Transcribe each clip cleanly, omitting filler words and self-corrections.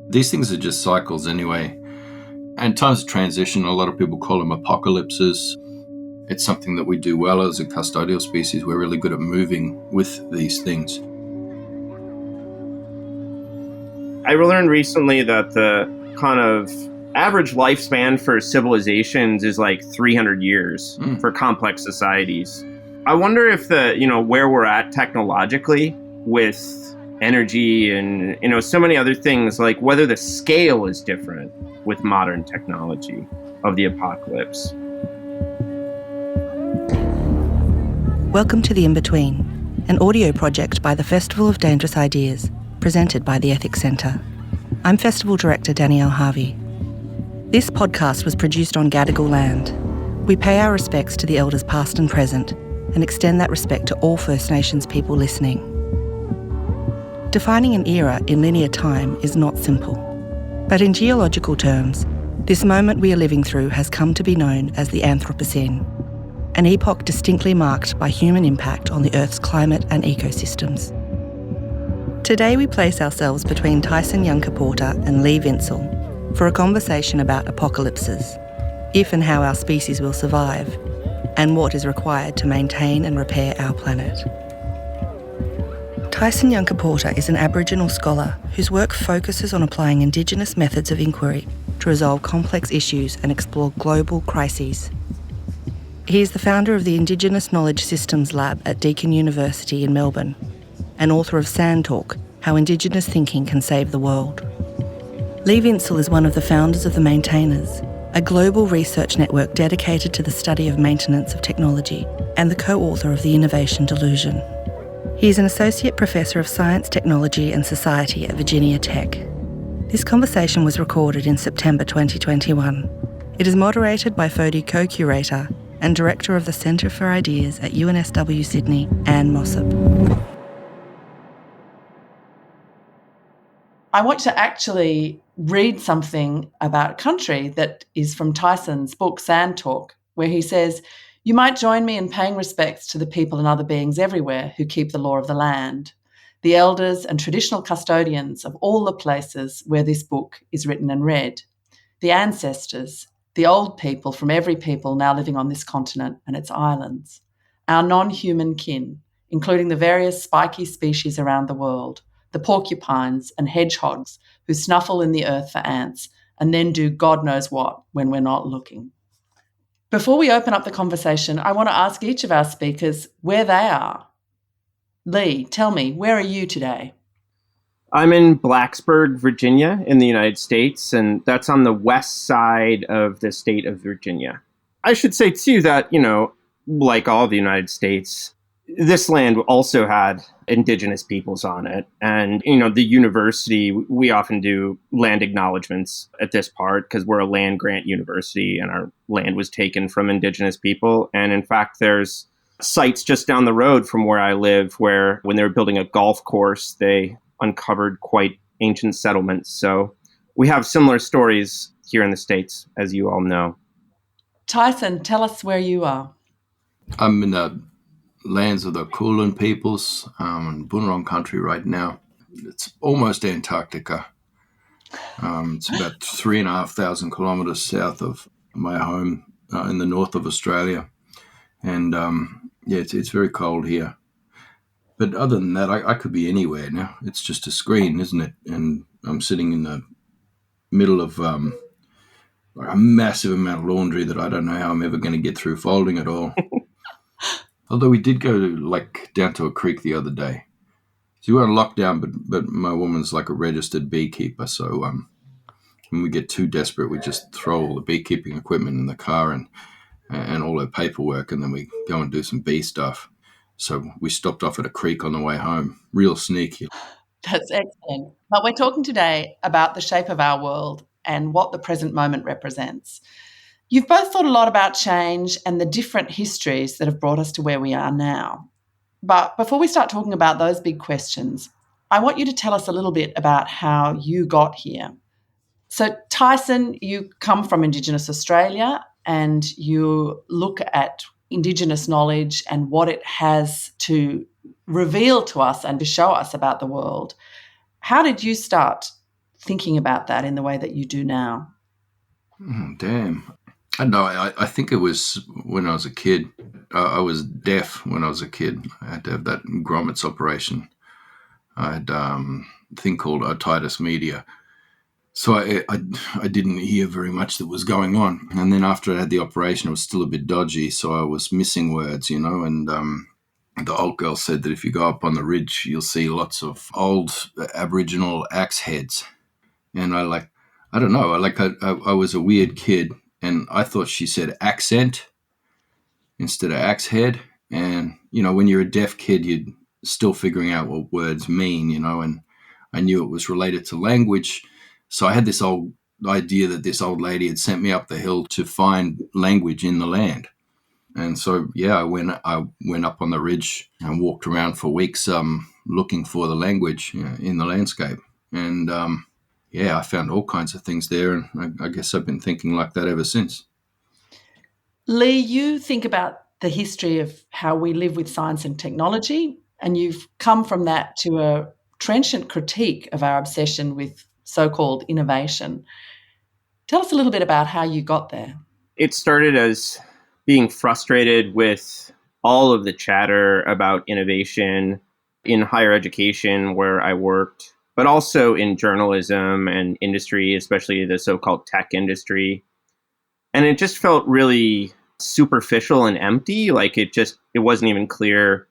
These things are just cycles anyway. And times of transition, a lot of people call them apocalypses. It's something that we do well as a custodial species. We're really good at moving with these things. I learned recently that the kind of average lifespan for civilizations is like 300 years for complex societies. I wonder if where we're at technologically with energy and, so many other things, like whether the scale is different with modern technology of the apocalypse. Welcome to The In-Between, an audio project by the Festival of Dangerous Ideas, presented by the Ethics Centre. I'm Festival Director Danielle Harvey. This podcast was produced on Gadigal land. We pay our respects to the elders past and present and extend that respect to all First Nations people listening. Defining an era in linear time is not simple, but in geological terms, this moment we are living through has come to be known as the Anthropocene, an epoch distinctly marked by human impact on the Earth's climate and ecosystems. Today we place ourselves between Tyson Yunkaporta and Lee Vinsel for a conversation about apocalypses, if and how our species will survive, and what is required to maintain and repair our planet. Tyson Yunkaporta is an Aboriginal scholar whose work focuses on applying Indigenous methods of inquiry to resolve complex issues and explore global crises. He is the founder of the Indigenous Knowledge Systems Lab at Deakin University in Melbourne, and author of Sand Talk, How Indigenous Thinking Can Save the World. Lee Vinsel is one of the founders of The Maintainers, a global research network dedicated to the study of maintenance of technology, and the co-author of The Innovation Delusion. He is an Associate Professor of Science, Technology and Society at Virginia Tech. This conversation was recorded in September 2021. It is moderated by FODI co-curator and Director of the Centre for Ideas at UNSW Sydney, Ann Mossop. I want to actually read something about country that is from Tyson's book, Sand Talk, where he says, "You might join me in paying respects to the people and other beings everywhere who keep the law of the land, the elders and traditional custodians of all the places where this book is written and read, the ancestors, the old people from every people now living on this continent and its islands, our non-human kin, including the various spiky species around the world, the porcupines and hedgehogs who snuffle in the earth for ants and then do God knows what when we're not looking." Before we open up the conversation, I want to ask each of our speakers where they are. Lee, tell me, where are you today? I'm in Blacksburg, Virginia, in the United States, and that's on the west side of the state of Virginia. I should say, too, that, like all the United States, this land also had Indigenous peoples on it. And, the university, we often do land acknowledgements at this part because we're a land grant university and our land was taken from Indigenous people. And in fact, there's sites just down the road from where I live where when they were building a golf course, they uncovered quite ancient settlements. So we have similar stories here in the States, as you all know. Tyson, tell us where you are. I'm in the lands of the Kulin peoples, in Bunurong country right now. It's almost Antarctica. It's about 3,500 kilometres south of my home in the north of Australia. And it's very cold here. But other than that, I could be anywhere now. It's just a screen, isn't it? And I'm sitting in the middle of a massive amount of laundry that I don't know how I'm ever going to get through folding it all. Although we did go down to a creek the other day. So we were on lockdown, but my woman's like a registered beekeeper. So when we get too desperate, we just throw all the beekeeping equipment in the car and all her paperwork, and then we go and do some bee stuff. So we stopped off at a creek on the way home. Real sneaky. That's excellent. But we're talking today about the shape of our world and what the present moment represents. You've both thought a lot about change and the different histories that have brought us to where we are now. But before we start talking about those big questions, I want you to tell us a little bit about how you got here. So, Tyson, you come from Indigenous Australia and you look at Indigenous knowledge and what it has to reveal to us and to show us about the world. How did you start thinking about that in the way that you do now? Damn. I don't know. I think it was when I was a kid. I was deaf when I was a kid. I had to have that grommets operation. I had a thing called otitis media. So I didn't hear very much that was going on. And then after I had the operation, it was still a bit dodgy. So I was missing words, and the old girl said that if you go up on the ridge, you'll see lots of old Aboriginal axe heads. And I don't know, I was a weird kid, and I thought she said accent instead of axe head. And, when you're a deaf kid, you're still figuring out what words mean, and I knew it was related to language. So I had this old idea that this old lady had sent me up the hill to find language in the land. And so, I went up on the ridge and walked around for weeks looking for the language in the landscape. And, I found all kinds of things there. And I guess I've been thinking like that ever since. Lee, you think about the history of how we live with science and technology, and you've come from that to a trenchant critique of our obsession with so-called innovation. Tell us a little bit about how you got there. It started as being frustrated with all of the chatter about innovation in higher education where I worked, but also in journalism and industry, especially the so-called tech industry. And it just felt really superficial and empty. Like it wasn't even clear,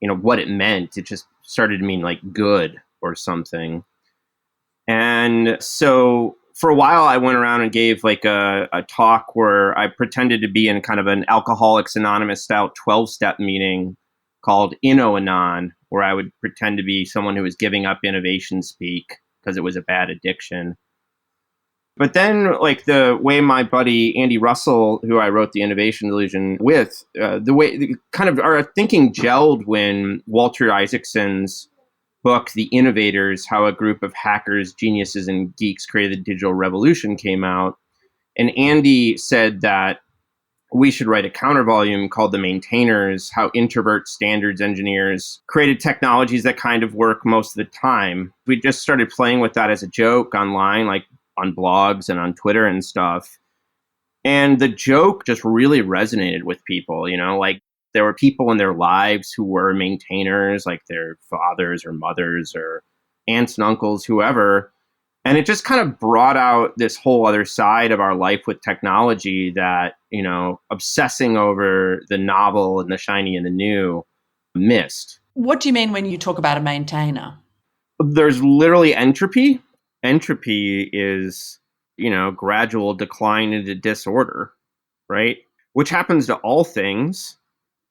what it meant. It just started to mean like good or something. And so for a while, I went around and gave like a talk where I pretended to be in kind of an Alcoholics Anonymous style 12-step meeting called Inno-Anon, where I would pretend to be someone who was giving up innovation speak because it was a bad addiction. But then, like the way my buddy Andy Russell, who I wrote The Innovation Delusion with, kind of our thinking gelled when Walter Isaacson's book, The Innovators, How a Group of Hackers, Geniuses, and Geeks Created the Digital Revolution came out. And Andy said that we should write a countervolume called The Maintainers, How Introvert Standards Engineers Created Technologies That Kind of Work Most of the Time. We just started playing with that as a joke online, like on blogs and on Twitter and stuff. And the joke just really resonated with people, like there were people in their lives who were maintainers, like their fathers or mothers or aunts and uncles, whoever. And it just kind of brought out this whole other side of our life with technology that, obsessing over the novel and the shiny and the new missed. What do you mean when you talk about a maintainer? There's literally entropy. Entropy is, gradual decline into disorder, right? Which happens to all things.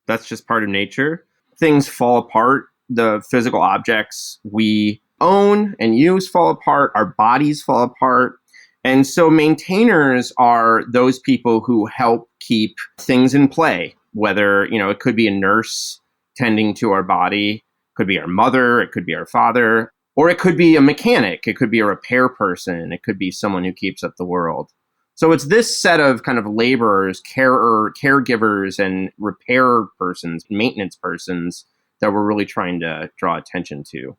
That's just part of nature. Things fall apart. The physical objects we own and use fall apart. Our bodies fall apart. And so maintainers are those people who help keep things in play, whether, it could be a nurse tending to our body, could be our mother, it could be our father, or it could be a mechanic, it could be a repair person, it could be someone who keeps up the world. So it's this set of kind of laborers, caregivers, and repair persons, maintenance persons that we're really trying to draw attention to.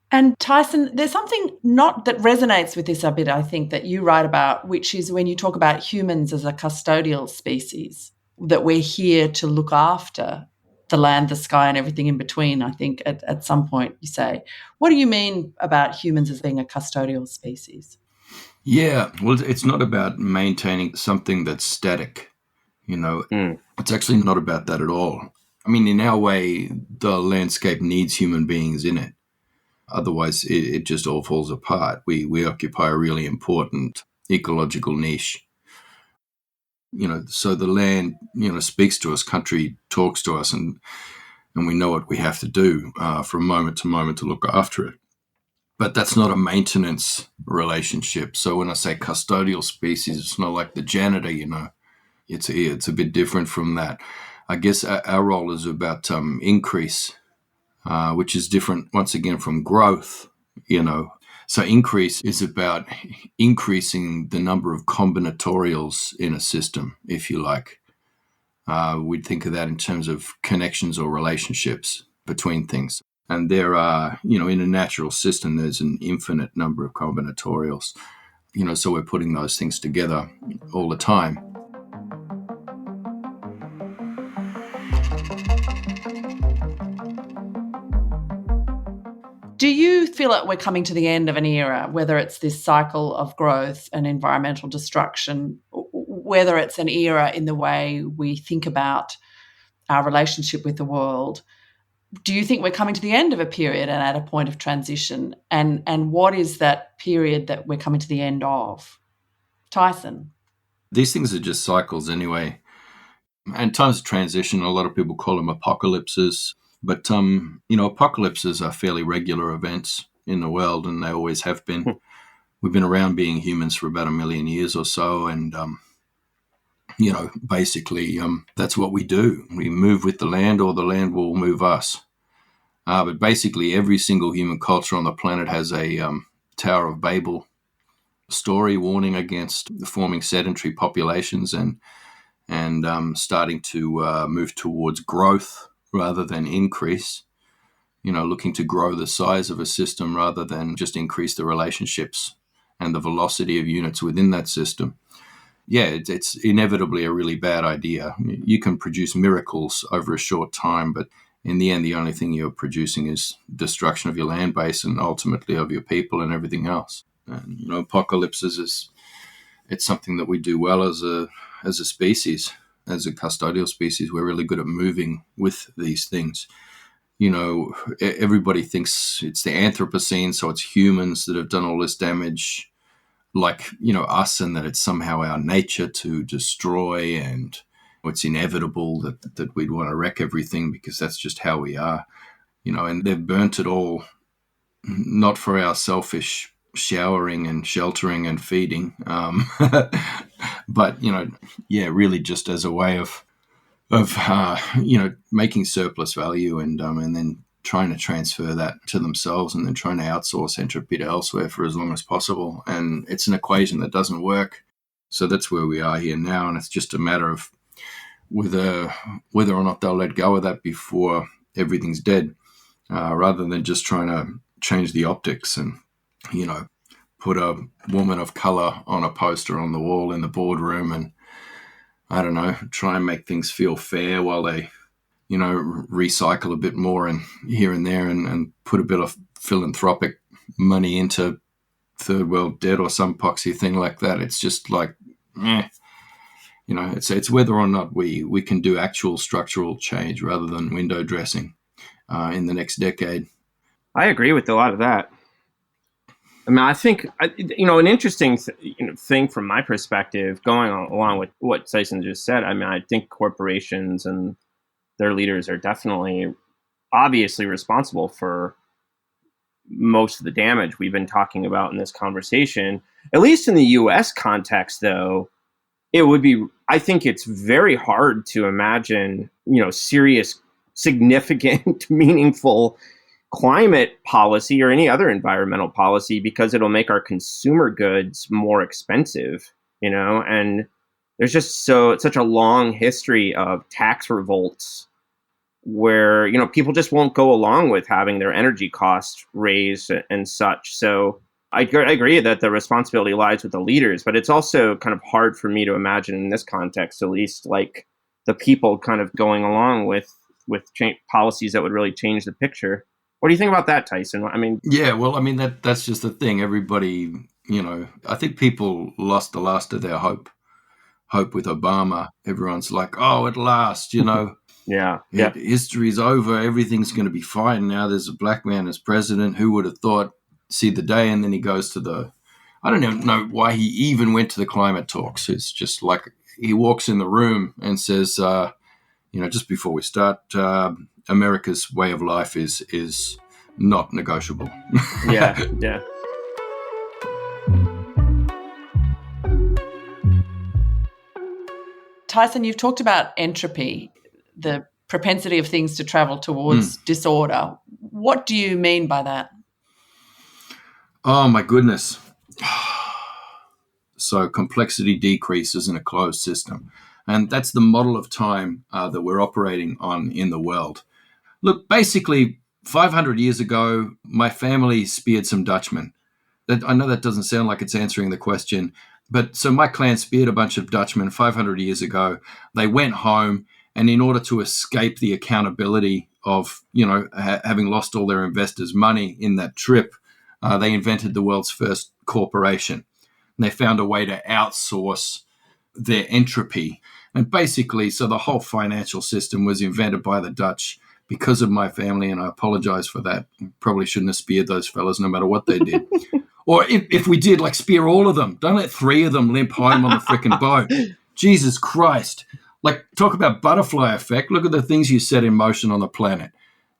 And Tyson, there's something not that resonates with this a bit, I think, that you write about, which is when you talk about humans as a custodial species, that we're here to look after the land, the sky, and everything in between, I think, at some point you say. What do you mean about humans as being a custodial species? Yeah, well, it's not about maintaining something that's static, It's actually not about that at all. I mean, in our way, the landscape needs human beings in it. Otherwise, it just all falls apart. We occupy a really important ecological niche. So the land, speaks to us, country talks to us, and we know what we have to do from moment to moment to look after it. But that's not a maintenance relationship. So when I say custodial species, it's not like the janitor, It's a bit different from that. I guess our role is about increase, which is different, once again, from growth, So increase is about increasing the number of combinatorials in a system, if you like. We'd think of that in terms of connections or relationships between things. And there are, in a natural system, there's an infinite number of combinatorials, so we're putting those things together all the time. Do you feel like we're coming to the end of an era, whether it's this cycle of growth and environmental destruction, whether it's an era in the way we think about our relationship with the world? Do you think we're coming to the end of a period and at a point of transition? And what is that period that we're coming to the end of? Tyson? These things are just cycles anyway. And times of transition, a lot of people call them apocalypses. But, apocalypses are fairly regular events in the world, and they always have been. We've been around being humans for about 1 million years or so, and, basically that's what we do. We move with the land, or the land will move us. But basically every single human culture on the planet has a Tower of Babel story warning against forming sedentary populations and starting to move towards growth rather than increase, looking to grow the size of a system rather than just increase the relationships and the velocity of units within that system. Yeah, it's inevitably a really bad idea. You can produce miracles over a short time, but in the end, the only thing you're producing is destruction of your land base and ultimately of your people and everything else. And, apocalypses it's something that we do well as a species. As a custodial species, we're really good at moving with these things. Everybody thinks it's the Anthropocene, so it's humans that have done all this damage, like, us, and that it's somehow our nature to destroy, and it's inevitable that we'd want to wreck everything because that's just how we are. And they've burnt it all, not for our selfish showering and sheltering and feeding, but really just as a way of making surplus value and then trying to transfer that to themselves and then trying to outsource entropy to elsewhere for as long as possible. And it's an equation that doesn't work. So that's where we are here now, and it's just a matter of whether or not they'll let go of that before everything's dead, rather than just trying to change the optics and put a woman of color on a poster on the wall in the boardroom and, I don't know, try and make things feel fair while they, recycle a bit more and here and there and put a bit of philanthropic money into third world debt or some poxy thing like that. It's just like, it's whether or not we can do actual structural change rather than window dressing in the next decade. I agree with a lot of that. I mean, I think, an interesting thing from my perspective, going along with what Tyson just said, I mean, I think corporations and their leaders are definitely obviously responsible for most of the damage we've been talking about in this conversation. At least in the U.S. context, though, I think it's very hard to imagine, serious, significant, meaningful climate policy or any other environmental policy, because it'll make our consumer goods more expensive, and there's just such a long history of tax revolts where, people just won't go along with having their energy costs raised and such. So I agree that the responsibility lies with the leaders, but it's also kind of hard for me to imagine in this context, at least, like the people kind of going along with policies that would really change the picture. What do you think about that, Tyson? I mean, yeah, well, I mean, that's just the thing. Everybody, I think people lost the last of their hope with Obama. Everyone's like, oh, at last, yeah. History's over. Everything's going to be fine now. There's a black man as president. Who would have thought? See the day. And then he goes to I don't even know why he even went to the climate talks. It's just like he walks in the room and says, just before we start, America's way of life is not negotiable. Yeah. Tyson, you've talked about entropy, the propensity of things to travel towards disorder. What do you mean by that? Oh, my goodness. So complexity decreases in a closed system. And that's the model of time that we're operating on in the world. Look, basically, 500 years ago, my family speared some Dutchmen. I know that doesn't sound like it's answering the question, but so my clan speared a bunch of Dutchmen 500 years ago. They went home, and in order to escape the accountability of, having lost all their investors' money in that trip, they invented the world's first corporation. And they found a way to outsource their entropy. And basically, so the whole financial system was invented by the Dutch because of my family, and I apologize for that. Probably shouldn't have speared those fellas no matter what they did. Or if we did, spear all of them. Don't let 3 of them limp home on the frickin' boat. Jesus Christ. Talk about butterfly effect. Look at the things you set in motion on the planet.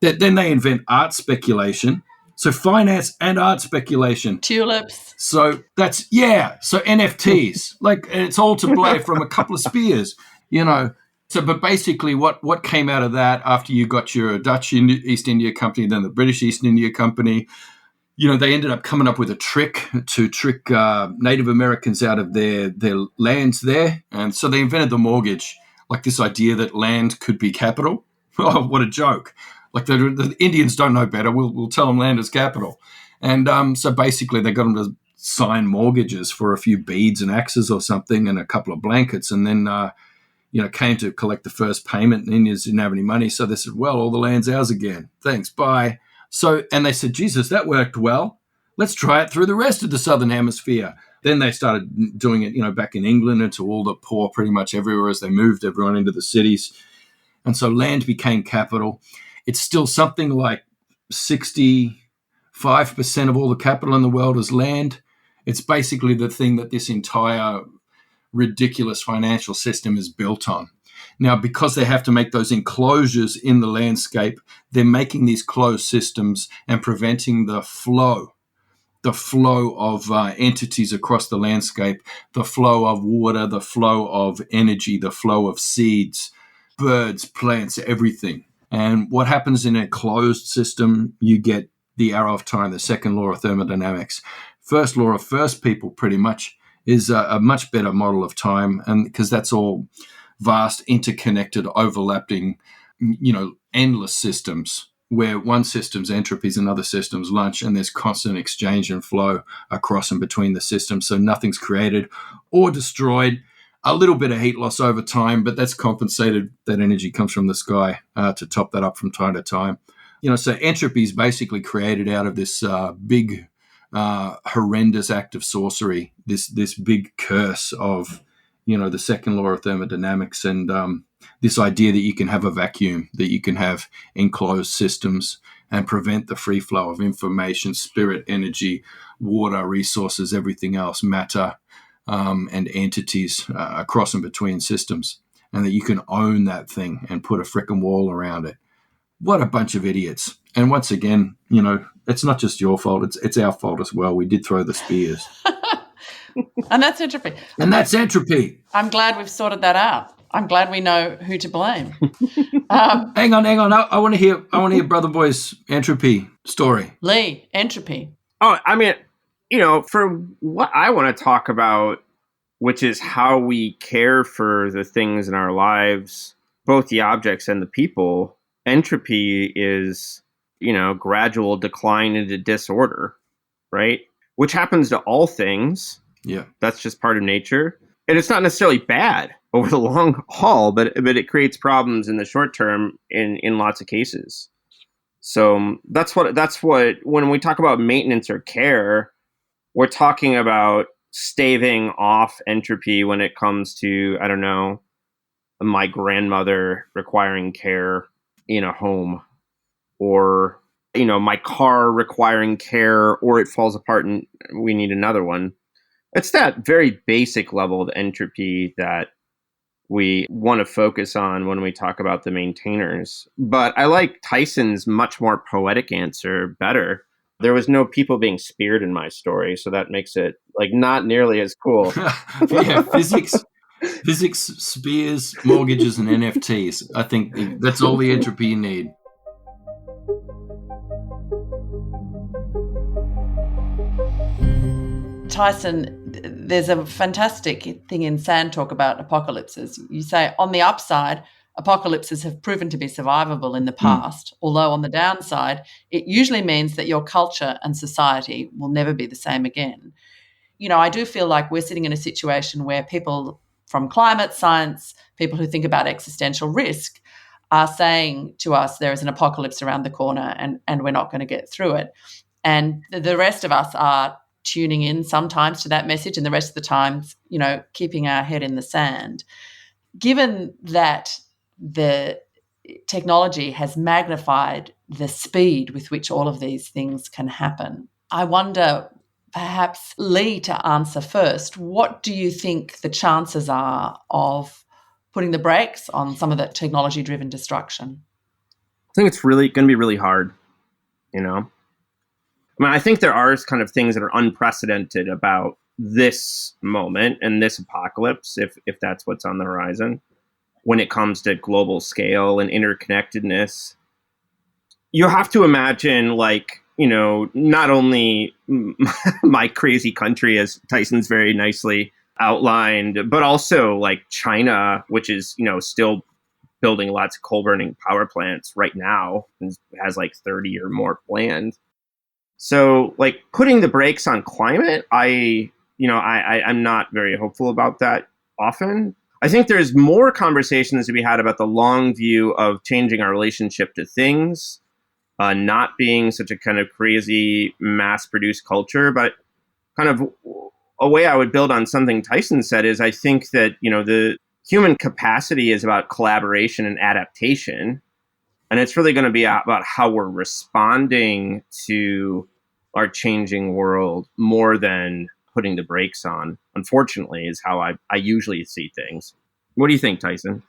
Then they invent art speculation. So finance and art speculation. Tulips. So so NFTs. It's all to blame from a couple of spears, So, but basically what came out of that after you got your Dutch East India Company, then the British East India Company, they ended up coming up with a trick to trick Native Americans out of their lands there. And so they invented the mortgage, this idea that land could be capital. Oh, what a joke. The Indians don't know better. We'll tell them land is capital. And so basically they got them to sign mortgages for a few beads and axes or something and a couple of blankets. And then, came to collect the first payment, and Indians didn't have any money. So they said, well, all the land's ours again. Thanks, bye. So, and they said, Jesus, that worked well. Let's try it through the rest of the Southern Hemisphere. Then they started doing it, back in England and to all the poor pretty much everywhere as they moved everyone into the cities. And so land became capital. It's still something like 65% of all the capital in the world is land. It's basically the thing that this entire ridiculous financial system is built on. Now, because they have to make those enclosures in the landscape, they're making these closed systems and preventing the flow of entities across the landscape, the flow of water, the flow of energy, the flow of seeds, birds, plants, everything. And what happens in a closed system, you get the arrow of time, the second law of thermodynamics. First law of first people pretty much is a much better model of time, and because that's all vast, interconnected, overlapping, endless systems where one system's entropy is another system's lunch, and there's constant exchange and flow across and between the systems. So nothing's created or destroyed. A little bit of heat loss over time, but that's compensated. That energy comes from the sky to top that up from time to time. So entropy is basically created out of this big, horrendous act of sorcery, this big curse of, the second law of thermodynamics and this idea that you can have a vacuum, that you can have enclosed systems and prevent the free flow of information, spirit, energy, water, resources, everything else, matter, and entities across and between systems, and that you can own that thing and put a frickin' wall around it. What a bunch of idiots. And once again, it's not just your fault, it's our fault as well. We did throw the spears. And that's entropy. I'm glad we've sorted that out. I'm glad we know who to blame. Hang on. I want to hear Brother Boy's entropy story. Lee, entropy. Oh, I mean, for what I want to talk about, which is how we care for the things in our lives, both the objects and the people, entropy is, gradual decline into disorder, right? Which happens to all things. Yeah. That's just part of nature. And it's not necessarily bad over the long haul, but it creates problems in the short term in lots of cases. So that's what when we talk about maintenance or care, we're talking about staving off entropy when it comes to, I don't know, my grandmother requiring care in a home, or, my car requiring care, or it falls apart and we need another one. It's that very basic level of entropy that we want to focus on when we talk about the maintainers. But I like Tyson's much more poetic answer better. There was no people being speared in my story, so that makes it not nearly as cool. Yeah, physics, spears, mortgages, and NFTs. I think that's all the entropy you need. Tyson, there's a fantastic thing in Sand Talk about apocalypses. You say, on the upside, apocalypses have proven to be survivable in the past, although on the downside, it usually means that your culture and society will never be the same again. I do feel like we're sitting in a situation where people from climate science, people who think about existential risk, are saying to us there is an apocalypse around the corner and we're not going to get through it. And the rest of us are tuning in sometimes to that message, and the rest of the times, keeping our head in the sand. Given that the technology has magnified the speed with which all of these things can happen, I wonder, perhaps Lee to answer first, what do you think the chances are of putting the brakes on some of that technology-driven destruction? I think it's really going to be really hard, I think there are kind of things that are unprecedented about this moment and this apocalypse, if that's what's on the horizon, when it comes to global scale and interconnectedness. You have to imagine, not only my crazy country, as Tyson's very nicely outlined, but also China, which is, still building lots of coal-burning power plants right now and has 30 or more planned. So putting the brakes on climate, I'm not very hopeful about that often. I think there's more conversations to be had about the long view of changing our relationship to things, not being such a kind of crazy mass-produced culture. But kind of a way I would build on something Tyson said is I think that, the human capacity is about collaboration and adaptation. And it's really going to be about how we're responding to our changing world more than putting the brakes on, unfortunately, is how I usually see things. What do you think, Tyson?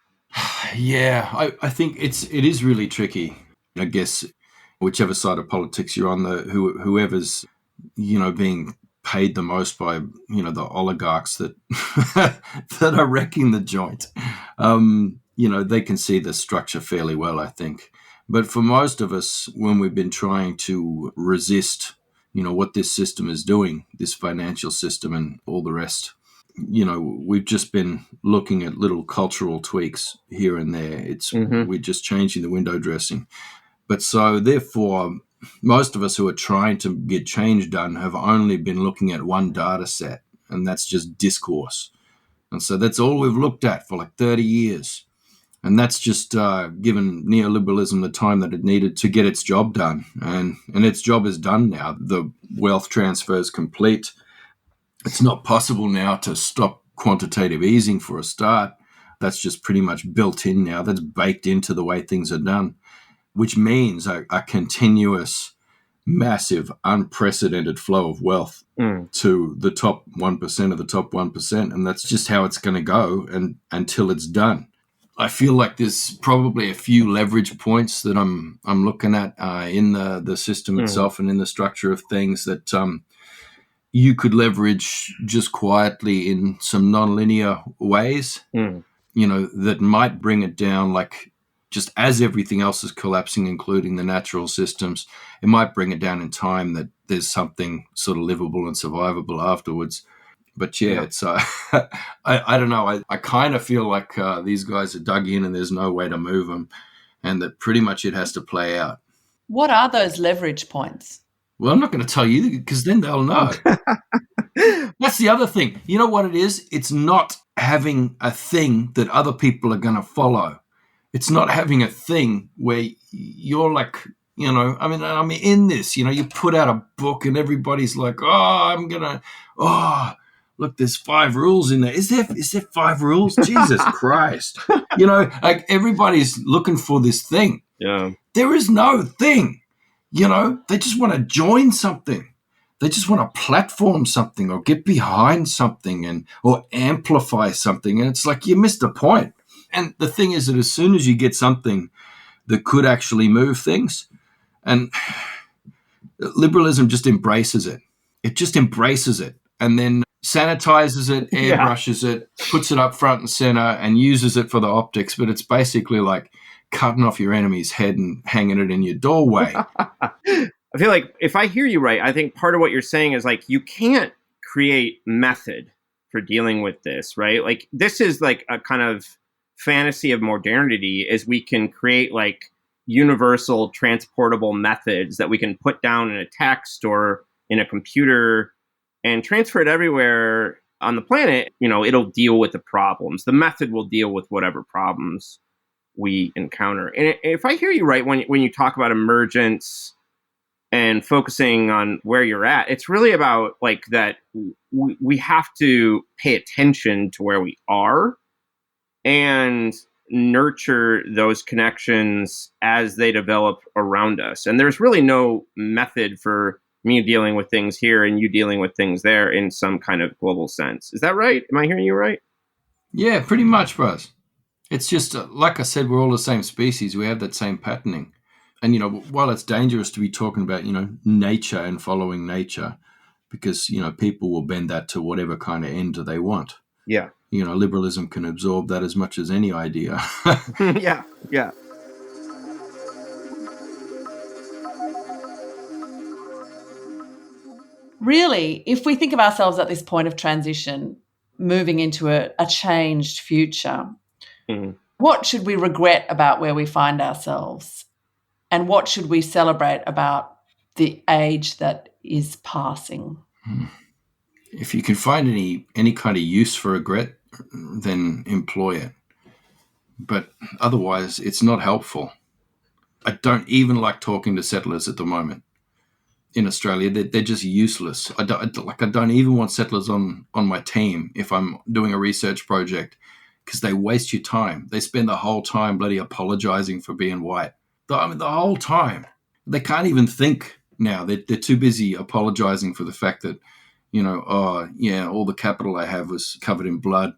Yeah, I think it is really tricky. I guess whichever side of politics you're on, whoever's, being paid the most by, the oligarchs that that are wrecking the joint. They can see the structure fairly well, I think. But for most of us, when we've been trying to resist, what this system is doing, this financial system and all the rest, we've just been looking at little cultural tweaks here and there. We're just changing the window dressing. But so therefore, most of us who are trying to get change done have only been looking at one data set, and that's just discourse. And so that's all we've looked at for 30 years. And that's just given neoliberalism the time that it needed to get its job done. And its job is done now. The wealth transfer is complete. It's not possible now to stop quantitative easing for a start. That's just pretty much built in now. That's baked into the way things are done, which means a continuous, massive, unprecedented flow of wealth to the top 1% of the top 1%. And that's just how it's going to go until it's done. I feel like there's probably a few leverage points that I'm looking at in the system itself and in the structure of things that you could leverage just quietly in some nonlinear ways, that might bring it down, just as everything else is collapsing, including the natural systems, it might bring it down in time that there's something sort of livable and survivable afterwards. But it's I don't know. I kind of feel like these guys are dug in and there's no way to move them, and that pretty much it has to play out. What are those leverage points? Well, I'm not going to tell you because then they'll know. That's the other thing. You know what it is? It's not having a thing that other people are going to follow. It's not having a thing where you're I'm in this, you put out a book and everybody's like, look, there's 5 rules in there. Is there 5 rules? Jesus Christ. Everybody's looking for this thing. Yeah. There is no thing. They just want to join something. They just want to platform something or get behind something or amplify something. And it's like, you missed the point. And the thing is that as soon as you get something that could actually move things, and liberalism just embraces it. It just embraces it and then sanitizes it, airbrushes it, puts it up front and center and uses it for the optics. But it's basically like cutting off your enemy's head and hanging it in your doorway. I feel like if I hear you right, I think part of what you're saying is you can't create method for dealing with this, right? This is a kind of fantasy of modernity is we can create like universal transportable methods that we can put down in a text or in a computer and transfer it everywhere on the planet. It'll deal with the problems. The method will deal with whatever problems we encounter. And if I hear you right, when you talk about emergence and focusing on where you're at, it's really about like that we have to pay attention to where we are and nurture those connections as they develop around us. And there's really no method for me dealing with things here and you dealing with things there in some kind of global sense. Is that right? Am I hearing you right? Yeah, pretty much, bros. It's just, like I said, we're all the same species. We have that same patterning. And, while it's dangerous to be talking about, nature and following nature, because, people will bend that to whatever kind of end they want. Yeah. Liberalism can absorb that as much as any idea. Yeah. Really, if we think of ourselves at this point of transition, moving into a changed future, what should we regret about where we find ourselves? And what should we celebrate about the age that is passing? If you can find any kind of use for regret, then employ it. But otherwise, it's not helpful. I don't even like talking to settlers at the moment in Australia. They're just useless. I don't even want settlers on my team if I'm doing a research project, because they waste your time. They spend the whole time bloody apologizing for being white. The whole time. They can't even think now. They're too busy apologizing for the fact that, all the capital I have was covered in blood,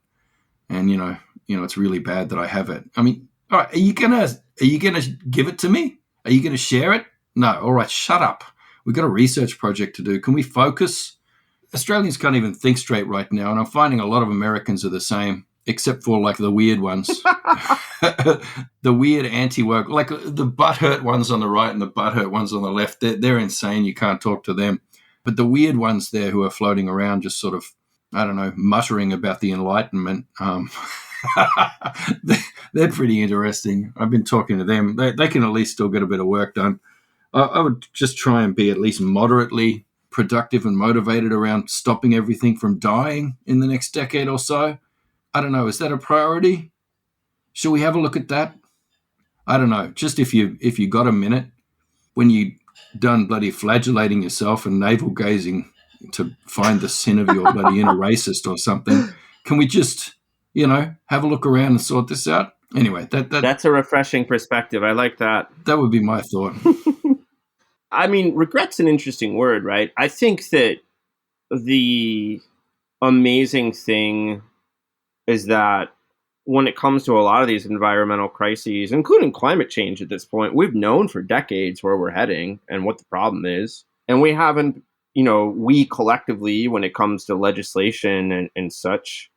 and it's really bad that I have it. I mean, all right, are you gonna give it to me? Are you gonna share it? No. All right, shut up. We've got a research project to do. Can we focus? Australians can't even think straight right now, and I'm finding a lot of Americans are the same, except for like the weird ones, the weird anti-woke, like the butthurt ones on the right and the butthurt ones on the left. They're insane. You can't talk to them. But the weird ones there who are floating around just sort of, I don't know, muttering about the Enlightenment, they're pretty interesting. I've been talking to them. They can at least still get a bit of work done. I would just try and be at least moderately productive and motivated around stopping everything from dying in the next decade or so. I don't know. Is that a priority? Should we have a look at that? I don't know. Just if you got a minute, when you done bloody flagellating yourself and navel gazing to find the sin of your bloody inner racist or something, can we just, have a look around and sort this out? Anyway, that's a refreshing perspective. I like that. That would be my thought. I mean, regret's an interesting word, right? I think that the amazing thing is that when it comes to a lot of these environmental crises, including climate change at this point, we've known for decades where we're heading and what the problem is. And we haven't, we collectively, when it comes to legislation and such,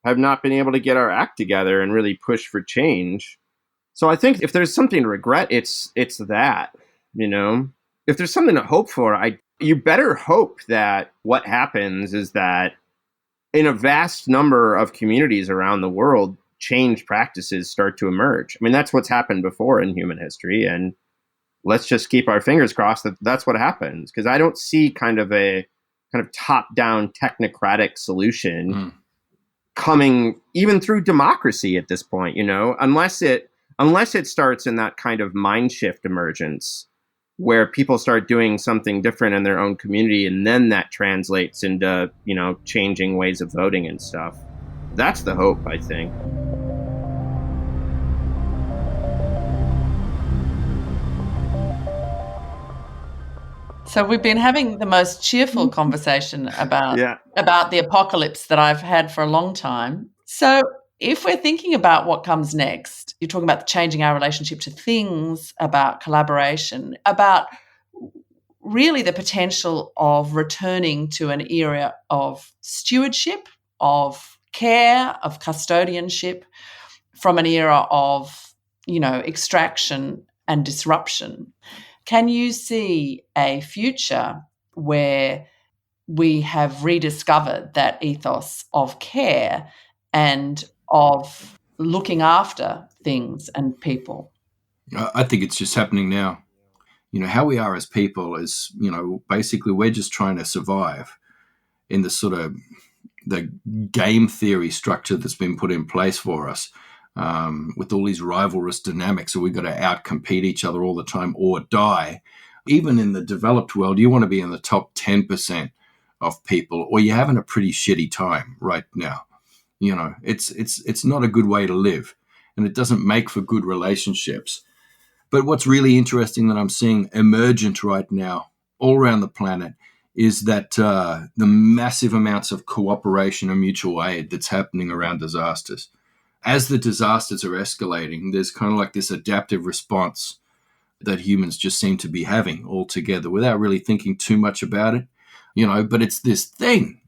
have not been able to get our act together and really push for change. So I think if there's something to regret, it's that, If there's something to hope for, you better hope that what happens is that in a vast number of communities around the world, change practices start to emerge. I mean, that's what's happened before in human history. And let's just keep our fingers crossed that that's what happens. Because I don't see kind of top-down technocratic solution coming even through democracy at this point, unless it starts in that kind of mind shift emergence where people start doing something different in their own community, and then that translates into, changing ways of voting and stuff. That's the hope, I think. So we've been having the most cheerful conversation about the apocalypse that I've had for a long time. So if we're thinking about what comes next, you're talking about changing our relationship to things, about collaboration, about really the potential of returning to an era of stewardship, of care, of custodianship, from an era of, extraction and disruption. Can you see a future where we have rediscovered that ethos of care and of looking after things and people? I think it's just happening now. How we are as people is, basically we're just trying to survive in the sort of the game theory structure that's been put in place for us, with all these rivalrous dynamics. So we've got to outcompete each other all the time or die. Even in the developed world, you want to be in the top 10% of people, or you're having a pretty shitty time right now. It's not a good way to live, and it doesn't make for good relationships. But what's really interesting that I'm seeing emergent right now all around the planet is that the massive amounts of cooperation and mutual aid that's happening around disasters. As the disasters are escalating, there's kind of like this adaptive response that humans just seem to be having all together without really thinking too much about it. But it's this thing.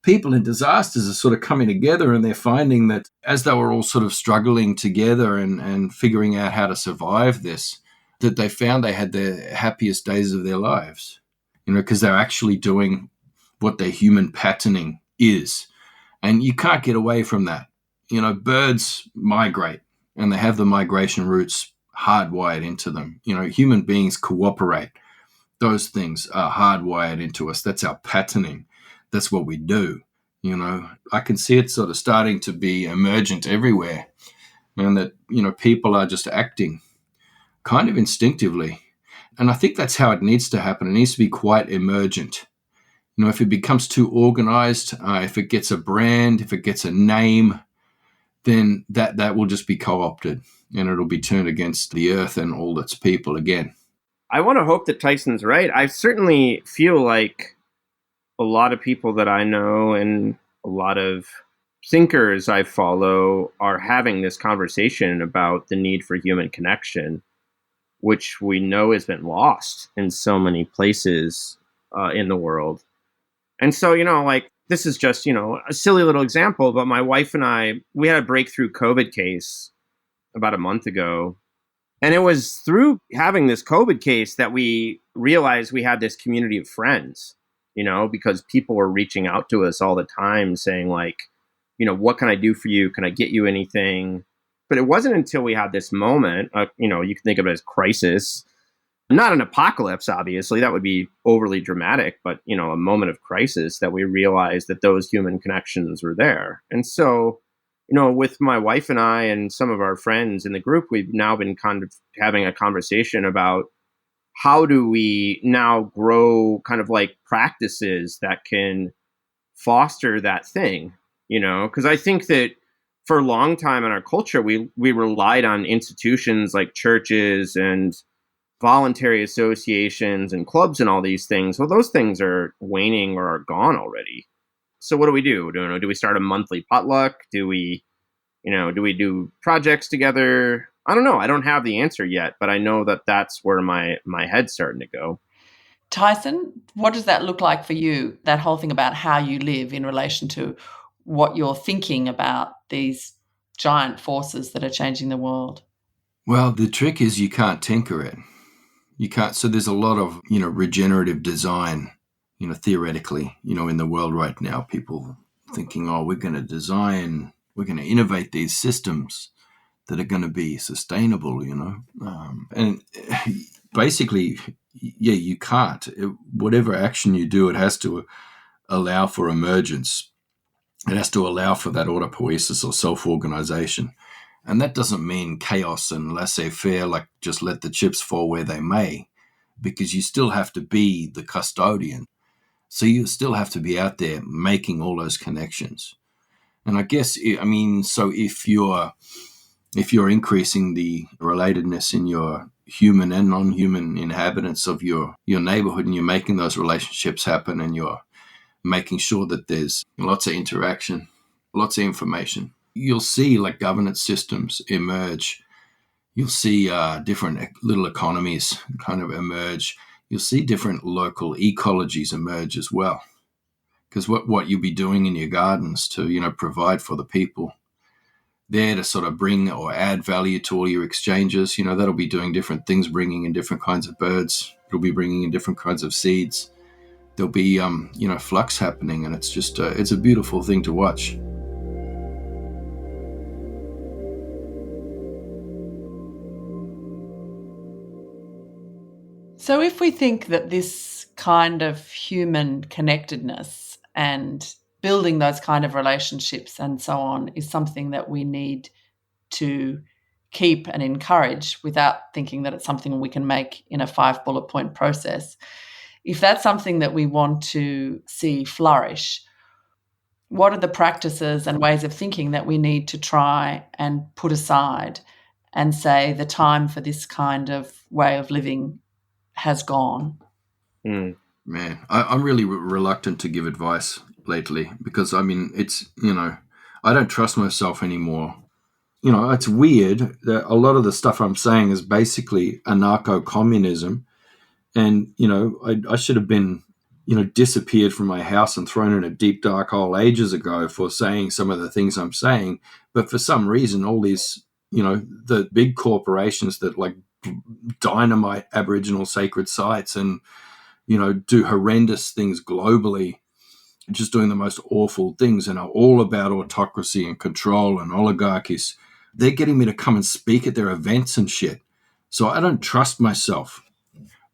People in disasters are sort of coming together, and they're finding that as they were all sort of struggling together and figuring out how to survive this, that they found they had the happiest days of their lives, because they're actually doing what their human patterning is. And you can't get away from that. Birds migrate, and they have the migration routes hardwired into them. Human beings cooperate. Those things are hardwired into us. That's our patterning. That's what we do. I can see it sort of starting to be emergent everywhere, and that, people are just acting kind of instinctively. And I think that's how it needs to happen. It needs to be quite emergent. If it becomes too organized, if it gets a brand, if it gets a name, then that will just be co-opted, and it'll be turned against the earth and all its people again. I want to hope that Tyson's right. I certainly feel like a lot of people that I know and a lot of thinkers I follow are having this conversation about the need for human connection, which we know has been lost in so many places in the world. And so, this is just, a silly little example, but my wife and I, we had a breakthrough COVID case about a month ago. And it was through having this COVID case that we realized we had this community of friends, because people were reaching out to us all the time saying what can I do for you? Can I get you anything? But it wasn't until we had this moment, you can think of it as crisis, not an apocalypse, obviously, that would be overly dramatic, but, a moment of crisis that we realized that those human connections were there. And so, with my wife and I and some of our friends in the group, we've now been kind of having a conversation about how do we now grow kind of like practices that can foster that thing, because I think that for a long time in our culture, we relied on institutions like churches and voluntary associations and clubs and all these things. Well, those things are waning or are gone already. So what do we do? Do we start a monthly potluck? Do we do projects together? I don't know. I don't have the answer yet, but I know that that's where my head's starting to go. Tyson, what does that look like for you, that whole thing about how you live in relation to what you're thinking about these giant forces that are changing the world? Well, the trick is you can't tinker it. You can't. So there's a lot of, regenerative design, theoretically, in the world right now. People thinking, we're going to design, we're going to innovate these systems that are going to be sustainable, and basically, you can't. Whatever action you do, it has to allow for emergence. It has to allow for that autopoiesis or self-organization. And that doesn't mean chaos and laissez-faire, like just let the chips fall where they may, because you still have to be the custodian. So you still have to be out there making all those connections. And I guess, so if you're increasing the relatedness in your human and non-human inhabitants of your neighborhood, and you're making those relationships happen, and you're making sure that there's lots of interaction, lots of information, you'll see governance systems emerge. You'll see different little economies kind of emerge. You'll see different local ecologies emerge as well. Because what you'll be doing in your gardens to, provide for the people there to sort of bring or add value to all your exchanges, that'll be doing different things, bringing in different kinds of birds. It'll be bringing in different kinds of seeds. There'll be, flux happening, and it's just, it's a beautiful thing to watch. So if we think that this kind of human connectedness and building those kind of relationships and so on is something that we need to keep and encourage without thinking that it's something we can make in a 5 bullet point process. If that's something that we want to see flourish, what are the practices and ways of thinking that we need to try and put aside and say the time for this kind of way of living has gone? Man, I'm really reluctant to give advice lately because, I mean, it's, I don't trust myself anymore. It's weird that a lot of the stuff I'm saying is basically anarcho-communism. And, I should have been, disappeared from my house and thrown in a deep, dark hole ages ago for saying some of the things I'm saying. But for some reason, all these, the big corporations that like dynamite Aboriginal sacred sites and, do horrendous things globally, just doing the most awful things and are all about autocracy and control and oligarchies. They're getting me to come and speak at their events and shit. So I don't trust myself.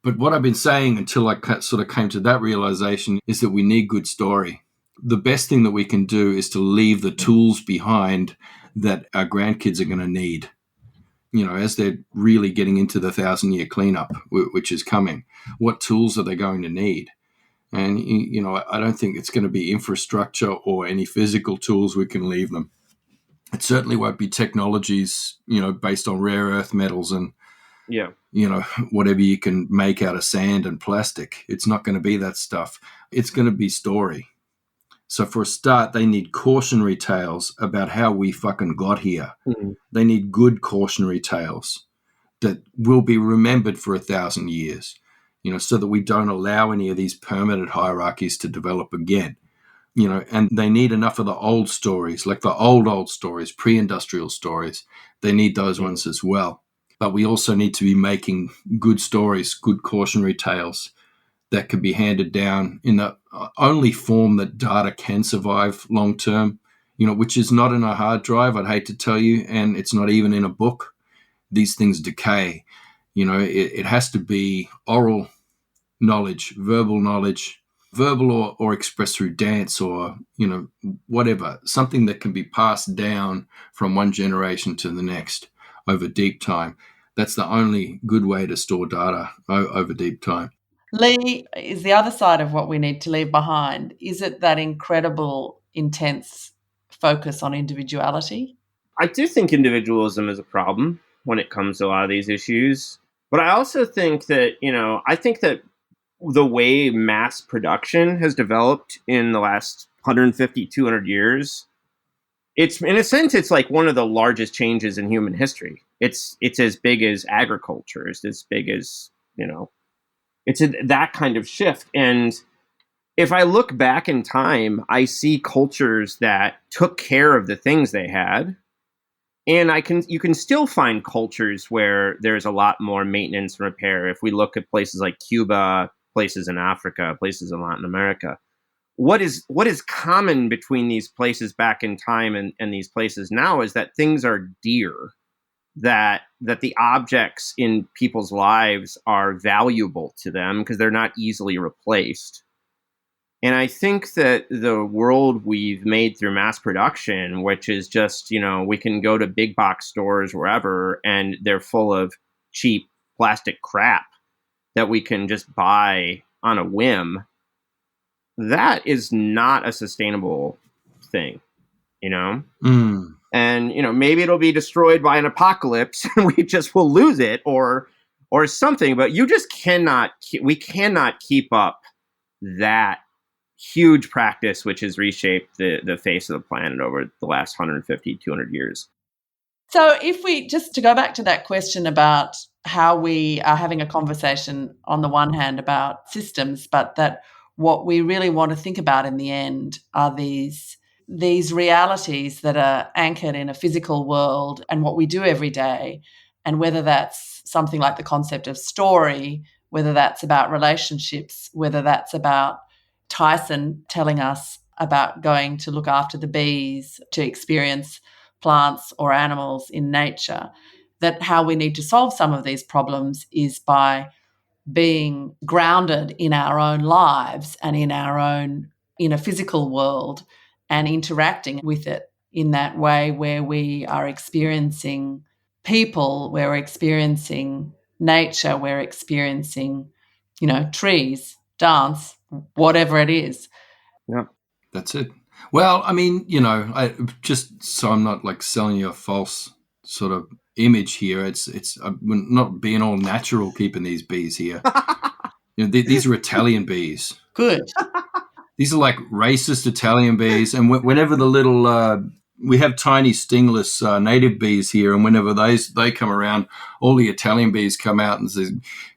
But what I've been saying until I sort of came to that realization is that we need good story. The best thing that we can do is to leave the tools behind that our grandkids are going to need, as they're really getting into the 1,000-year cleanup, which is coming. What tools are they going to need? And, I don't think it's going to be infrastructure or any physical tools we can leave them. It certainly won't be technologies, based on rare earth metals and, whatever you can make out of sand and plastic. It's not going to be that stuff. It's going to be story. So for a start, they need cautionary tales about how we fucking got here. Mm-hmm. They need good cautionary tales that will be remembered for 1,000 years, so that we don't allow any of these permanent hierarchies to develop again. And they need enough of the old stories, like the old stories, pre-industrial stories. They need those ones as well. But we also need to be making good stories, good cautionary tales that can be handed down in the only form that data can survive long term, which is not in a hard drive, I'd hate to tell you, and it's not even in a book. These things decay. It has to be oral knowledge, verbal or expressed through dance or, whatever, something that can be passed down from one generation to the next over deep time. That's the only good way to store data over deep time. Lee, is the other side of what we need to leave behind, is it that incredible, intense focus on individuality? I do think individualism is a problem when it comes to a lot of these issues. But I also think that, I think that the way mass production has developed in the last 150, 200 years, it's, in a sense, it's like one of the largest changes in human history. It's as big as agriculture, it's as big as, it's that kind of shift. And if I look back in time, I see cultures that took care of the things they had. And you can still find cultures where there's a lot more maintenance and repair. If we look at places like Cuba, places in Africa, places in Latin America, what is common between these places back in time and these places now is that things are dear, that the objects in people's lives are valuable to them because they're not easily replaced. And I think that the world we've made through mass production, which is just, we can go to big box stores wherever and they're full of cheap plastic crap that we can just buy on a whim, that is not a sustainable thing, And, maybe it'll be destroyed by an apocalypse and we just will lose it or something, but we cannot keep up that huge practice which has reshaped the face of the planet over the last 150, 200 years. So if we, just to go back to that question about how we are having a conversation on the one hand about systems, but that what we really want to think about in the end are these realities that are anchored in a physical world and what we do every day, and whether that's something like the concept of story, whether that's about relationships, whether that's about Tyson telling us about going to look after the bees, to experience plants or animals in nature, that how we need to solve some of these problems is by being grounded in our own lives and in a physical world and interacting with it in that way where we are experiencing people, where we're experiencing nature, we're experiencing, trees, dance, whatever it is. Yeah. That's it. Well, I mean, I just so I'm not like selling you a false sort of image here. It's I'm not being all natural keeping these bees here. These are Italian bees. Good. These are like racist Italian bees, and whenever the little we have tiny stingless native bees here, and whenever they come around, all the Italian bees come out and says,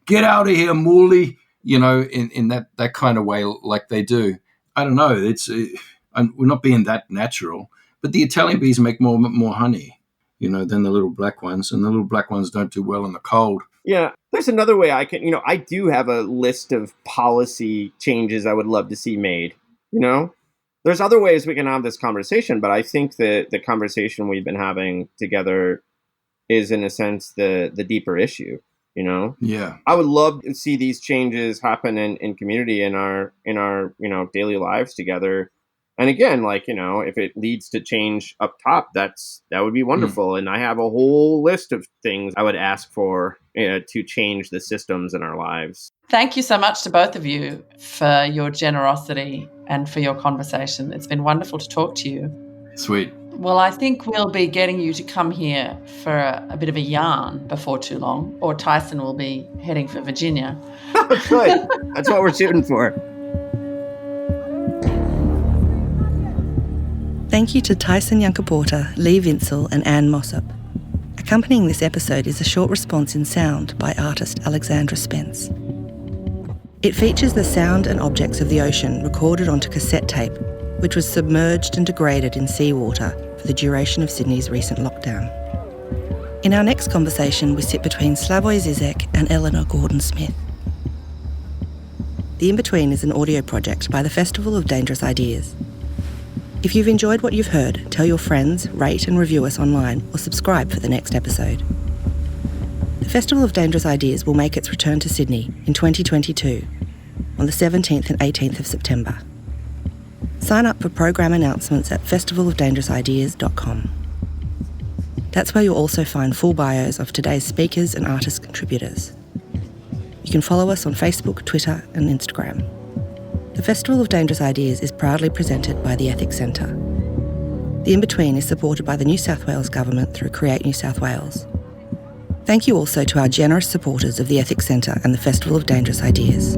"Get out of here, Mooly!" In that kind of way, like they do. I don't know. We're not being that natural, but the Italian bees make more honey, than the little black ones, and the little black ones don't do well in the cold. Yeah, there's another way I can, I do have a list of policy changes I would love to see made, There's other ways we can have this conversation, but I think that the conversation we've been having together is, in a sense, the deeper issue, Yeah. I would love to see these changes happen in community, in our daily lives together. And again, if it leads to change up top, that would be wonderful. And I have a whole list of things I would ask for to change the systems in our lives. Thank you so much to both of you for your generosity and for your conversation. It's been wonderful to talk to you. Sweet. Well, I think we'll be getting you to come here for a bit of a yarn before too long, or Tyson will be heading for Virginia. Good. That's what we're shooting for. Thank you to Tyson Yunkaporta, Lee Vinsel and Ann Mossop. Accompanying this episode is a short response in sound by artist Alexandra Spence. It features the sound and objects of the ocean recorded onto cassette tape, which was submerged and degraded in seawater for the duration of Sydney's recent lockdown. In our next conversation, we sit between Slavoj Zizek and Eleanor Gordon-Smith. The In-Between is an audio project by the Festival of Dangerous Ideas. If you've enjoyed what you've heard, tell your friends, rate and review us online, or subscribe for the next episode. The Festival of Dangerous Ideas will make its return to Sydney in 2022, on the 17th and 18th of September. Sign up for program announcements at festivalofdangerousideas.com. That's where you'll also find full bios of today's speakers and artist contributors. You can follow us on Facebook, Twitter and Instagram. The Festival of Dangerous Ideas is proudly presented by the Ethics Centre. The In-Between is supported by the New South Wales Government through Create New South Wales. Thank you also to our generous supporters of the Ethics Centre and the Festival of Dangerous Ideas.